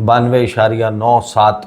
92.97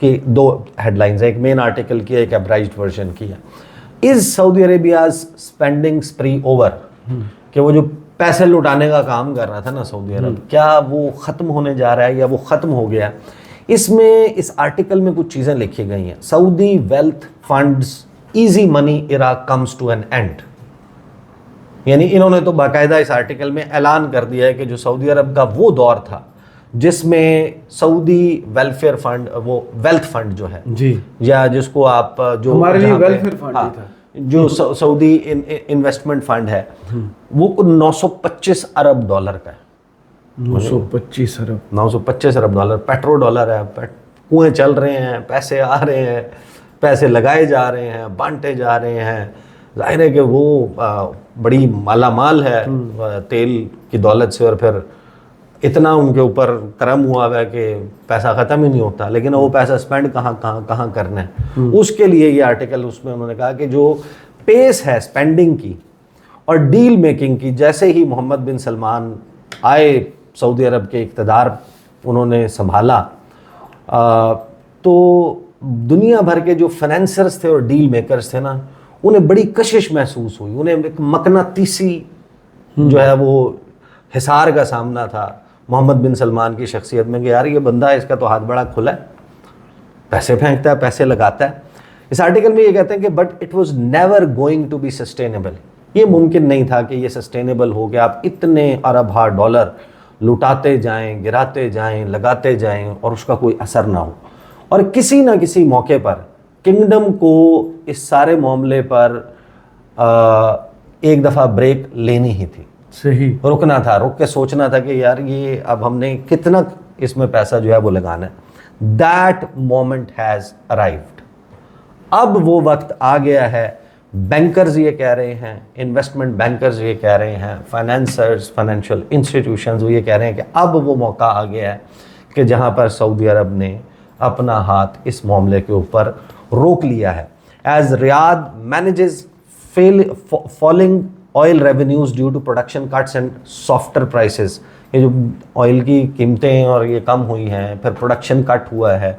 کی دو head lines ہیں, ایک مین آرٹیکل کی ہے, ایک ایبرائزڈ ورژن کی ہے. از سعودی عربیاز اسپینڈنگ اسپری اوور, کہ وہ جو پیسے لٹانے کا کام کر رہا تھا نا سعودی عرب, کیا وہ ختم ہونے جا رہا ہے یا وہ ختم ہو گیا؟ اس میں اس آرٹیکل میں کچھ چیزیں لکھی گئی ہیں. Saudi wealth funds easy money era comes to an end. یعنی انہوں نے تو باقاعدہ اس آرٹیکل میں اعلان کر دیا ہے کہ جو سعودی عرب کا وہ دور تھا جس میں سعودی ویلفیئر فنڈ, وہ ویلتھ فنڈ جو ہے جی, یا جس کو آپ جو ہمارے لیے ویلفیئر فنڈ ہی تھا, جو سعودی انویسٹمنٹ فنڈ ہے, وہ 925 ارب ڈالر کا ہے. 925 ارب, 925 ارب ڈالر پیٹرو ڈالر ہے. کنویں چل رہے ہیں, پیسے آ رہے ہیں, پیسے لگائے جا رہے ہیں, بانٹے جا رہے ہیں. ظاہر ہے کہ وہ بڑی مالا مال ہے تیل کی دولت سے, اور پھر اتنا ان کے اوپر کرم ہوا ہے کہ پیسہ ختم ہی نہیں ہوتا. لیکن وہ پیسہ اسپینڈ کہاں کرنا ہے, اس کے لیے یہ آرٹیکل اس میں انہوں نے کہا کہ جو پیس ہے اسپینڈنگ کی اور ڈیل میکنگ کی, جیسے ہی محمد بن سلمان آئے سعودی عرب کے اقتدار انہوں نے سنبھالا, تو دنیا بھر کے جو فائنینسرز تھے اور ڈیل میکرز تھے نا, انہیں بڑی کشش محسوس ہوئی. انہیں ایک مقناطیسی جو ہے وہ حصار کا سامنا تھا محمد بن سلمان کی شخصیت میں, کہ یار یہ بندہ ہے, اس کا تو ہاتھ بڑا کھلا ہے, پیسے پھینکتا ہے, پیسے لگاتا ہے. اس آرٹیکل میں یہ کہتے ہیں کہ but it was never going to be sustainable. یہ ممکن نہیں تھا کہ یہ سسٹینیبل ہو کہ آپ اتنے ارب ڈالر لٹاتے جائیں, گراتے جائیں, لگاتے جائیں اور اس کا کوئی اثر نہ ہو. اور کسی نہ کسی موقع پر کنگڈم کو اس سارے معاملے پر ایک دفعہ بریک لینی ہی تھی, صحیح رکنا تھا, رک کے سوچنا تھا کہ یار یہ اب ہم نے کتنا اس میں پیسہ جو ہے وہ لگانا ہے. That moment has arrived. اب وہ وقت آ گیا ہے. بینکرز یہ کہہ رہے ہیں, انویسٹمنٹ بینکرز یہ کہہ رہے ہیں, فائنینسرز, فائنینشیل انسٹیٹیوشنز وہ یہ کہہ رہے ہیں کہ اب وہ موقع آ گیا ہے کہ جہاں پر سعودی عرب نے اپنا ہاتھ اس معاملے کے اوپر روک لیا ہے. As Riyadh manages falling oil revenues due to production cuts and softer prices. یہ جو آئل کی قیمتیں اور یہ کم ہوئی ہیں, پھر پروڈکشن کٹ ہوا ہے,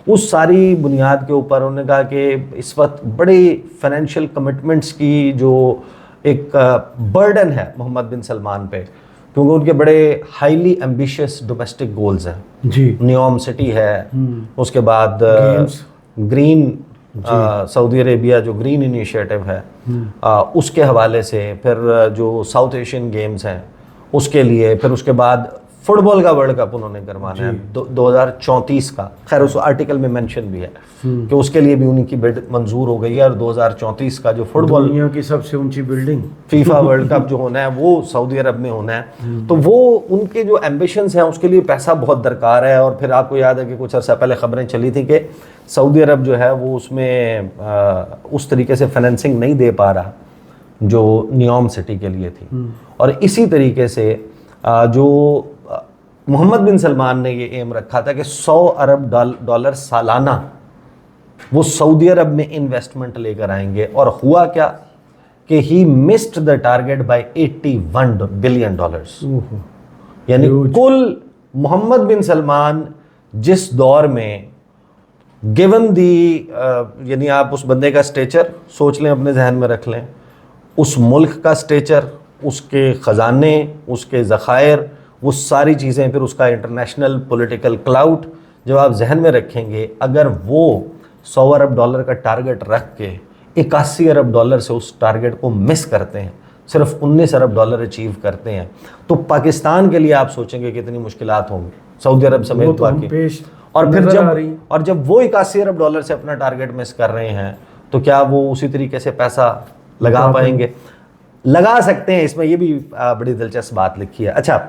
اس ساری بنیاد کے اوپر انہوں نے کہا کہ اس وقت بڑی فائنینشیل کمٹمنٹس کی جو ایک برڈن ہے محمد بن سلمان پہ, کیونکہ ان کے بڑے ہائیلی ایمبیشیس ڈومیسٹک گولز ہیں. جی, نیوم سٹی ہے, اس کے بعد گرین سعودی عربیہ جو گرین انیشیٹو ہے اس کے حوالے سے, پھر جو ساؤتھ ایشین گیمز ہیں اس کے لیے, پھر اس کے بعد فٹ بال کا ورلڈ کپ انہوں نے کروانا ہے 2034 کا. خیر اس آرٹیکل میں مینشن بھی ہے کہ اس کے لیے بھی ان کی بڈ منظور ہو گئی ہے, اور 2034 کا جو فٹ بال دنیا کی سب سے اونچی بلڈنگ فیفا ورلڈ کپ جو ہونا ہے وہ سعودی عرب میں ہونا ہے. تو وہ ان کے جو ایمبیشنز ہیں اس کے لیے پیسہ بہت درکار ہے. اور پھر آپ کو یاد ہے کہ کچھ عرصہ پہلے خبریں چلی تھیں کہ سعودی عرب جو ہے وہ اس میں اس طریقے سے فائنینسنگ نہیں دے پا رہا جو نیوم سٹی کے لیے تھی. اور اسی طریقے سے جو محمد بن سلمان نے یہ ایم رکھا تھا کہ 100 ارب ڈالر سالانہ وہ سعودی عرب میں انویسٹمنٹ لے کر آئیں گے, اور ہوا کیا کہ he missed the target by 81 billion dollars. یعنی کل محمد بن سلمان جس دور میں گیون دی یعنی آپ اس بندے کا سٹیچر سوچ لیں, اپنے ذہن میں رکھ لیں, اس ملک کا سٹیچر, اس کے خزانے, اس کے ذخائر, وہ ساری چیزیں, پھر اس کا انٹرنیشنل پولیٹیکل کلاؤٹ جب آپ ذہن میں رکھیں گے, اگر وہ 100 ارب ڈالر کا ٹارگٹ رکھ کے 81 ارب ڈالر سے اس ٹارگٹ کو مس کرتے ہیں, صرف 19 ارب ڈالر اچیو کرتے ہیں, تو پاکستان کے لیے آپ سوچیں گے کتنی مشکلات ہوں گی سعودی عرب سمیت باقی. اور پھر جب وہ 81 ارب ڈالر سے اپنا ٹارگٹ مس کر رہے ہیں تو کیا وہ اسی طریقے سے پیسہ لگا پائیں گے؟ لگا سکتے ہیں. اس میں یہ بھی بڑی دلچسپ بات لکھی ہے. اچھا,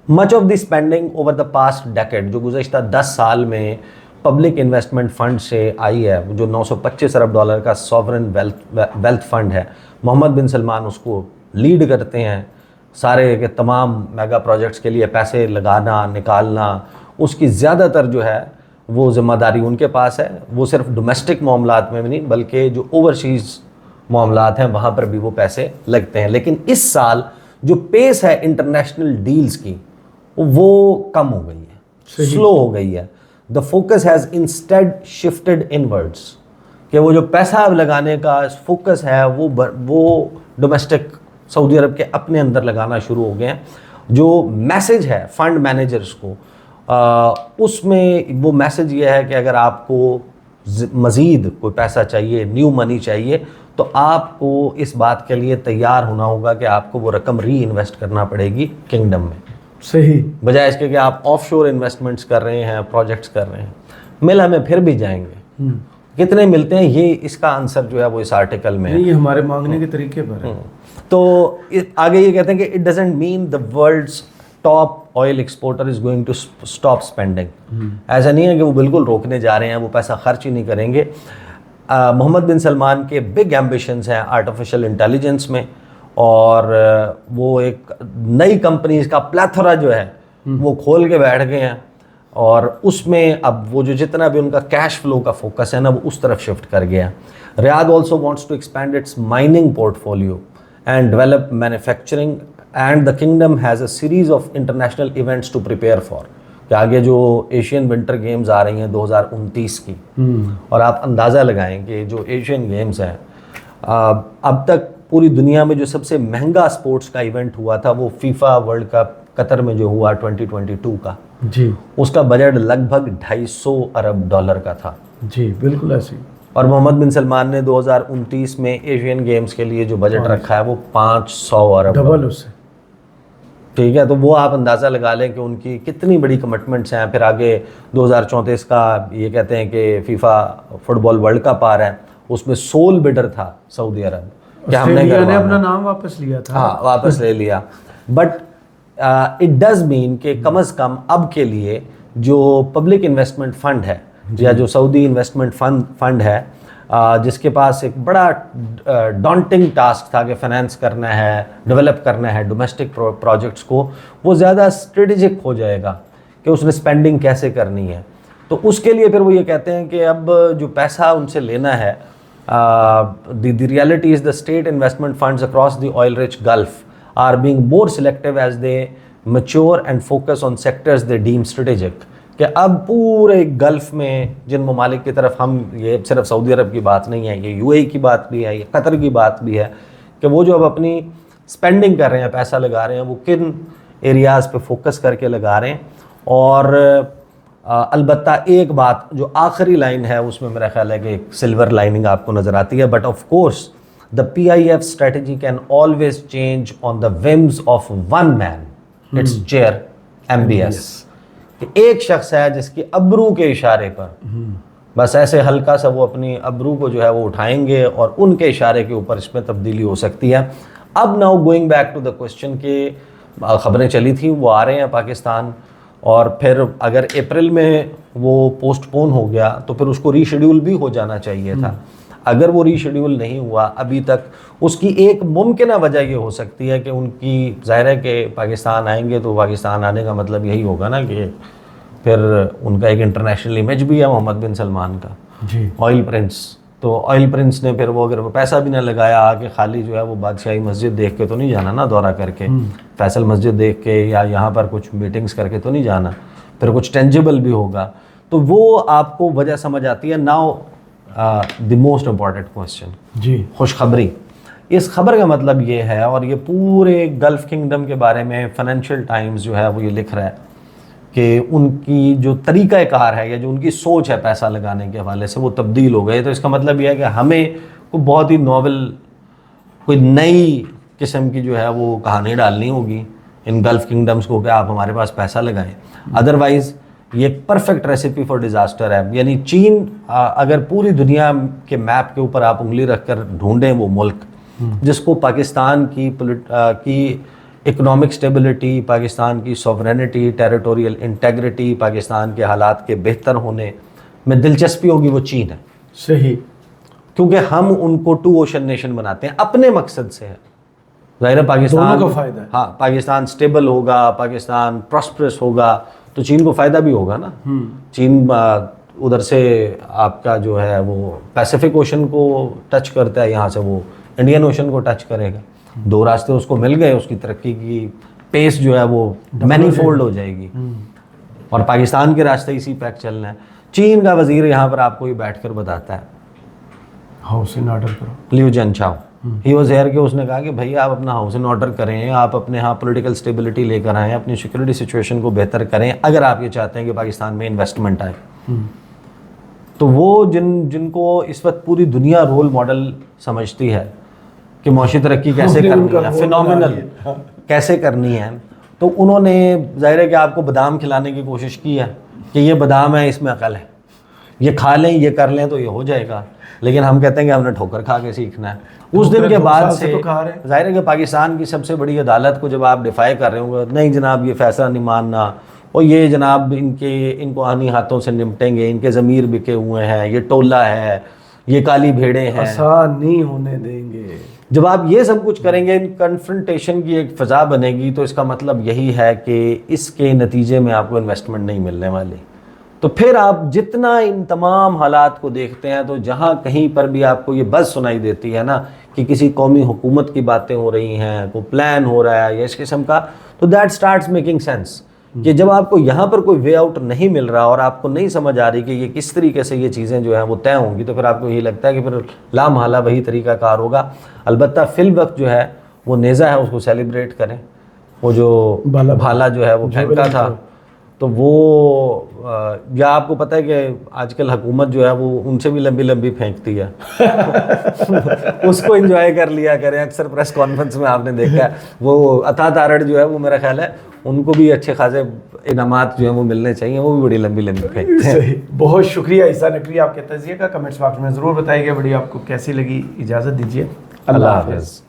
much of the spending over the past decade, جو گزشتہ 10 سال میں پبلک انویسٹمنٹ فنڈ سے آئی ہے, جو 925 ارب ڈالر کا سوورن ویلتھ فنڈ ہے, محمد بن سلمان اس کو لیڈ کرتے ہیں. سارے کے تمام میگا پروجیکٹس کے لیے پیسے لگانا, نکالنا, اس کی زیادہ تر جو ہے وہ ذمہ داری ان کے پاس ہے. وہ صرف ڈومیسٹک معاملات میں بھی نہیں بلکہ جو اوورسیز معاملات ہیں وہاں پر بھی وہ پیسے لگتے ہیں. لیکن اس سال جو پیس ہے انٹرنیشنل ڈیلز کی وہ کم ہو گئی ہے, سلو ہو گئی ہے. the focus has instead shifted inwards, کہ وہ جو پیسہ اب لگانے کا فوکس ہے وہ ڈومیسٹک سعودی عرب کے اپنے اندر لگانا شروع ہو گئے ہیں. جو میسج ہے فنڈ مینیجرز کو اس میں وہ میسج یہ ہے کہ اگر آپ کو مزید کوئی پیسہ چاہیے, نیو منی چاہیے, تو آپ کو اس بات کے لیے تیار ہونا ہوگا کہ آپ کو وہ رقم ری انویسٹ کرنا پڑے گی کنگڈم میں, صحیح, بجائے اس کے کہ آپ آف شور انویسٹمنٹس کر رہے ہیں, پروجیکٹس کر رہے ہیں. مل ہمیں پھر بھی جائیں گے, کتنے ملتے ہیں, یہ اس کا آنسر جو ہے وہ اس آرٹیکل میں ہے. یہ ہمارے مانگنے کے طریقے پر ہے. تو آگے یہ کہتے ہیں کہ it doesn't mean the world's top oil exporter is going to stop spending. ایسا نہیں ہے کہ وہ بالکل روکنے جا رہے ہیں, وہ پیسہ خرچ ہی نہیں کریں گے. محمد بن سلمان کے بگ ایمبیشنز ہیں آرٹیفیشیل انٹیلیجنس میں, اور وہ ایک نئی کمپنیز کا پلیتھورا جو ہے وہ کھول کے بیٹھ گئے ہیں, اور اس میں اب وہ جو جتنا بھی ان کا کیش فلو کا فوکس ہے نا وہ اس طرف شفٹ کر گیا. Riyadh also wants to expand its mining portfolio and develop manufacturing, and the kingdom has a series of international events to prepare for, کہ آگے جو ایشین ونٹر گیمز آ رہی ہیں 2029 کی, اور آپ اندازہ لگائیں کہ جو ایشین گیمز ہیں اب تک پوری دنیا میں جو سب سے مہنگا سپورٹس کا ایونٹ ہوا تھا وہ فیفا ورلڈ کپ قطر میں جو ہوا 2022 کا, جی, اس کا بجٹ لگ بھگ $250 ارب کا تھا. جی بالکل ایسی. اور محمد بن سلمان نے 2029 میں ایشین گیمز کے لیے جو بجٹ رکھا ہے وہ $500 ارب, ڈبل اس سے. ٹھیک ہے, تو وہ آپ اندازہ لگا لیں کہ ان کی کتنی بڑی کمٹمنٹس ہیں. پھر آگے 2034 کا یہ کہتے ہیں کہ فیفا فٹ بال ورلڈ کپ آ رہا ہے, اس میں سول بڈر تھا سعودی عرب, کہ ہم نے اپنا نام واپس لیا تھا. ہاں واپس لے لیا. بٹ اٹ ڈز مین کہ کم از کم اب کے لیے جو پبلک انویسٹمنٹ فنڈ ہے یا جو سعودی انویسٹمنٹ فنڈ ہے, جس کے پاس ایک بڑا ڈانٹنگ ٹاسک تھا کہ فائنینس کرنا ہے, ڈیولپ کرنا ہے ڈومیسٹک پروجیکٹس کو, وہ زیادہ اسٹریٹجک ہو جائے گا کہ اس نے اسپینڈنگ کیسے کرنی ہے. تو اس کے لیے پھر وہ یہ کہتے ہیں کہ اب جو پیسہ ان سے لینا ہے, the reality is the state investment funds across the oil rich Gulf are being more selective as they mature and focus on sectors they deem strategic. کہ اب پورے گلف میں جن ممالک کی طرف ہم, یہ صرف سعودی عرب کی بات نہیں ہے, یہ UAE کی بات بھی ہے, یہ قطر کی بات بھی ہے, کہ وہ جو اب اپنی اسپینڈنگ کر رہے ہیں, پیسہ لگا رہے ہیں, وہ کن ایریاز پہ فوکس کر کے لگا رہے ہیں. اور البتہ ایک بات جو آخری لائن ہے اس میں میرا خیال ہے کہ ایک سلور لائننگ آپ کو نظر آتی ہے, but of course the PIF strategy can always change on the whims of one man, its chair MBS. کہ ایک شخص ہے جس کی ابرو کے اشارے پر بس ایسے ہلکا سا وہ اپنی ابرو کو جو ہے وہ اٹھائیں گے اور ان کے اشارے کے اوپر اس میں تبدیلی ہو سکتی ہے. اب now going back to the question کہ خبریں چلی تھیں وہ آ رہے ہیں پاکستان, اور پھر اگر اپریل میں وہ پوسٹ پون ہو گیا تو پھر اس کو ری شیڈیول بھی ہو جانا چاہیے تھا. اگر وہ ری شیڈیول نہیں ہوا ابھی تک, اس کی ایک ممکنہ وجہ یہ ہو سکتی ہے کہ ان کی ظاہر ہے کہ پاکستان آئیں گے تو پاکستان آنے کا مطلب یہی ہوگا نا کہ پھر ان کا ایک انٹرنیشنل امیج بھی ہے محمد بن سلمان کا, جی, آئل پرنس. تو آئل پرنس نے پھر وہ اگر پیسہ بھی نہ لگایا آ کے خالی جو ہے وہ بادشاہی مسجد دیکھ کے تو نہیں جانا نا, دورہ کر کے فیصل مسجد دیکھ کے یا یہاں پر کچھ میٹنگز کر کے تو نہیں جانا, پھر کچھ ٹینجیبل بھی ہوگا. تو وہ آپ کو وجہ سمجھ آتی ہے. Now the most important question, جی, خوشخبری. اس خبر کا مطلب یہ ہے, اور یہ پورے گلف کنگڈم کے بارے میں فائنینشیل ٹائمز جو ہے وہ یہ لکھ رہا ہے کہ ان کی جو طریقہ کار ہے یا جو ان کی سوچ ہے پیسہ لگانے کے حوالے سے وہ تبدیل ہو گئے. تو اس کا مطلب یہ ہے کہ ہمیں کوئی بہت ہی ناول, کوئی نئی قسم کی جو ہے وہ کہانی ڈالنی ہوگی ان گلف کنگڈمز کو کہ آپ ہمارے پاس پیسہ لگائیں. ادروائز یہ ایک پرفیکٹ ریسیپی فار ڈیزاسٹر ہے. یعنی چین اگر پوری دنیا کے میپ کے اوپر آپ انگلی رکھ کر ڈھونڈیں وہ ملک جس کو پاکستان کی اکنامک سٹیبلٹی, پاکستان کی سوورینٹی, ٹیریٹوریل انٹیگریٹی, پاکستان کے حالات کے بہتر ہونے میں دلچسپی ہوگی, وہ چین ہے. صحیح, کیونکہ ہم ان کو ٹو اوشن نیشن بناتے ہیں اپنے مقصد سے ہے. ظاہر ہے پاکستان دونوں کو فائدہ ہے. ہاں, پاکستان سٹیبل ہوگا, پاکستان پراسپرس ہوگا تو چین کو فائدہ بھی ہوگا نا. چین ادھر سے آپ کا جو ہے وہ پیسیفک اوشن کو ٹچ کرتا ہے, یہاں سے وہ انڈین اوشن کو ٹچ کرے گا. دو راستے اس کو مل گئے, اس کی ترقی کی پیس جو ہے وہ مینی فولڈ ہو جائے گی. اور پاکستان کے راستے اسی پیک چلنا ہے. چین کا وزیر یہاں پر آپ کو یہ بیٹھ کر بتاتا ہے, ہاؤسنگ آرڈر کرو. لیو جن چاؤ ہی واز ہیئر کہ اس نے کہا کہ بھائی آپ اپنا ہاؤسنگ آرڈر کریں, آپ اپنے ہاں پولیٹیکل اسٹیبلٹی لے کر آئیں, اپنی سیکورٹی سچویشن کو بہتر کریں اگر آپ یہ چاہتے ہیں کہ پاکستان میں انویسٹمنٹ آئے. تو وہ جن کو اس وقت پوری دنیا رول ماڈل سمجھتی ہے کہ معاشی ترقی کیسے کرنی ہے, فینومینل کیسے کرنی ہے, تو انہوں نے ظاہر ہے کہ آپ کو بادام کھلانے کی کوشش کی ہے کہ یہ بادام ہے, اس میں عقل ہے, یہ کھا لیں, یہ کر لیں تو یہ ہو جائے گا. لیکن ہم کہتے ہیں کہ ہم نے ٹھوکر کھا کے سیکھنا ہے. اس دن کے بعد سے ظاہر ہے کہ پاکستان کی سب سے بڑی عدالت کو جب آپ ڈیفائی کر رہے ہوں گے, نہیں جناب یہ فیصلہ نہیں ماننا, اور یہ جناب ان کو آنی ہاتھوں سے نمٹیں گے, ان کے ضمیر بکے ہوئے ہیں, یہ ٹولہ ہے, یہ کالی بھیڑیں ہیں, آسان نہیں ہونے دیں گے. جب آپ یہ سب کچھ کریں گے, کنفرنٹیشن کی ایک فضا بنے گی, تو اس کا مطلب یہی ہے کہ اس کے نتیجے میں آپ کو انویسٹمنٹ نہیں ملنے والی. تو پھر آپ جتنا ان تمام حالات کو دیکھتے ہیں تو جہاں کہیں پر بھی آپ کو یہ بس سنائی دیتی ہے نا کہ کسی قومی حکومت کی باتیں ہو رہی ہیں, کوئی پلان ہو رہا ہے یا اس قسم کا, تو دیٹ سٹارٹس میکنگ سینس کہ جب آپ کو یہاں پر کوئی وے آؤٹ نہیں مل رہا اور آپ کو نہیں سمجھ آ رہی کہ یہ کس طریقے سے یہ چیزیں جو ہیں وہ طے ہوں گی, تو پھر آپ کو یہی لگتا ہے کہ پھر لا محالہ وہی طریقہ کار ہوگا. البتہ فی الوقت جو ہے وہ نیزہ ہے, اس کو سیلیبریٹ کریں. وہ جو بھالا جو ہے وہ پھینکا تھا, تو وہ یا آپ کو پتہ ہے کہ آج کل حکومت جو ہے وہ ان سے بھی لمبی لمبی پھینکتی ہے, اس کو انجوائے کر لیا کریں. اکثر پریس کانفرنس میں آپ نے دیکھا ہے وہ عطا تارڑ جو ہے وہ میرا خیال ہے ان کو بھی اچھے خاصے انعامات جو ہیں وہ ملنے چاہیے, وہ بھی بڑی لمبی لمبی پھینکتے ہیں. بہت شکریہ عیسیٰ نقوی, آپ کے تجزیے کا کمنٹس باکس میں ضرور بتائیے گا. ویڈیو آپ کو کیسی لگی, اجازت دیجیے, اللہ حافظ.